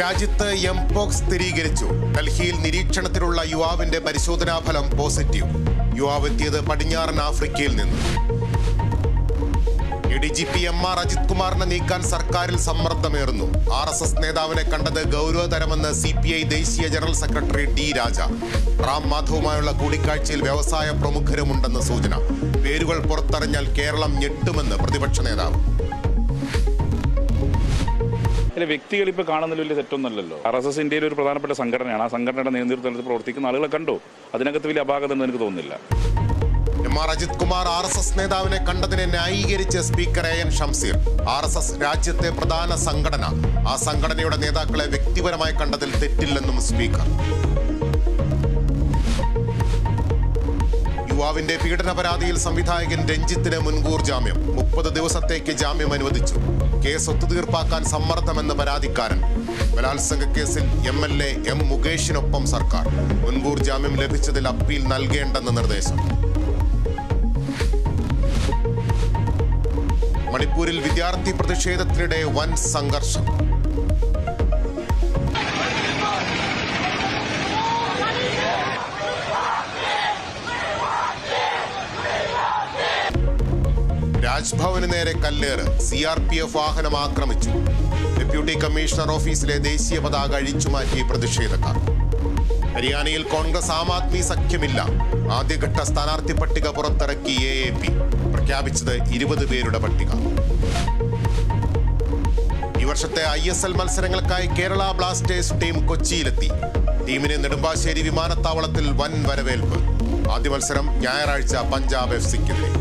രാജ്യത്ത് എംപോക്സ് സ്ഥിരീകരിച്ചു. ഡൽഹിയിൽ നിരീക്ഷണത്തിലുള്ള യുവാവിന്റെ പരിശോധനാ ഫലം പോസിറ്റീവ്. യുവാവ് എത്തിയത് പടിഞ്ഞാറൻ ആഫ്രിക്കയിൽ നിന്ന്. ADGP MR അജിത് കുമാറിനെ നീക്കാൻ സർക്കാരിൽ സമ്മർദ്ദമേറുന്നു. RSS നേതാവിനെ കണ്ടത് ഗൗരവതരമെന്ന് CPI ദേശീയ ജനറൽ സെക്രട്ടറി D രാജ. റാം മാധവുമായുള്ള കൂടിക്കാഴ്ചയിൽ വ്യവസായ പ്രമുഖരുമുണ്ടെന്ന് സൂചന. പേരുകൾ പുറത്തറിഞ്ഞാൽ കേരളം ഞെട്ടുമെന്ന് പ്രതിപക്ഷ നേതാവ്. വ്യക്തികൾ ഇപ്പോൾ കാണുന്നതിൽ വലിയ തെറ്റൊന്നുമല്ലല്ലോ. RSS ഇന്ത്യയിലെ ഒരു പ്രധാനപ്പെട്ട സംഘടനയാണ്. ആ സംഘടനയുടെ നേതൃത്വത്തിൽ പ്രവർത്തിക്കുന്ന ആളുകളെ കണ്ടു. അതിനകത്ത് വലിയ അപാകത എന്ന് എനിക്ക് തോന്നുന്നില്ല. MR അജിത് കുമാർ RSS നേതാവിനെ കണ്ടതിനെ ന്യായീകരിച്ച് സ്പീക്കർ AN ഷംസീർ. RSS രാജ്യത്തെ പ്രധാന സംഘടന. ആ സംഘടനയുടെ നേതാക്കളെ വ്യക്തിപരമായി കണ്ടതിൽ തെറ്റില്ലെന്നും സ്പീക്കർ. യുവാവിന്റെ പീഡന പരാതിയിൽ സംവിധായകൻ രഞ്ജിത്തിന് മുൻകൂർ ജാമ്യം. 30 ദിവസത്തേക്ക് ജാമ്യം അനുവദിച്ചു. കേസ് ഒത്തുതീർപ്പാക്കാൻ സമ്മർദ്ദമെന്ന് പരാതിക്കാരൻ. ബലാത്സംഗ കേസിൽ MLA M മുകേഷിനൊപ്പം സർക്കാർ. മുൻകൂർ ജാമ്യം ലഭിച്ചതിൽ അപ്പീൽ നൽകേണ്ടെന്ന് നിർദ്ദേശം. മണിപ്പൂരിൽ വിദ്യാർത്ഥി പ്രതിഷേധത്തിനിടെ വൻ സംഘർഷം. രാജ്ഭവന് നേരെ കല്ലേറ്. CRPF വാഹനം ആക്രമിച്ചു. ഡെപ്യൂട്ടി കമ്മീഷണർ ഓഫീസിലെ ദേശീയ പതാക അഴിച്ചുമാറ്റി പ്രതിഷേധക്കാർ. ഹരിയാനയിൽ കോൺഗ്രസ് ആം ആദ്മി സഖ്യമില്ല. ആദ്യഘട്ട സ്ഥാനാർത്ഥി പട്ടിക പുറത്തിറക്കി AAP. പ്രഖ്യാപിച്ചത് 20 പേരുടെ പട്ടിക. ഈ വർഷത്തെ ISL മത്സരങ്ങൾക്കായി കേരള ബ്ലാസ്റ്റേഴ്സ് ടീം കൊച്ചിയിലെത്തി. ടീമിന് നെടുമ്പാശ്ശേരി വിമാനത്താവളത്തിൽ വൻ വരവേൽപ്പ്. ആദ്യ മത്സരം ഞായറാഴ്ച പഞ്ചാബ് FCക്കെതിരെ.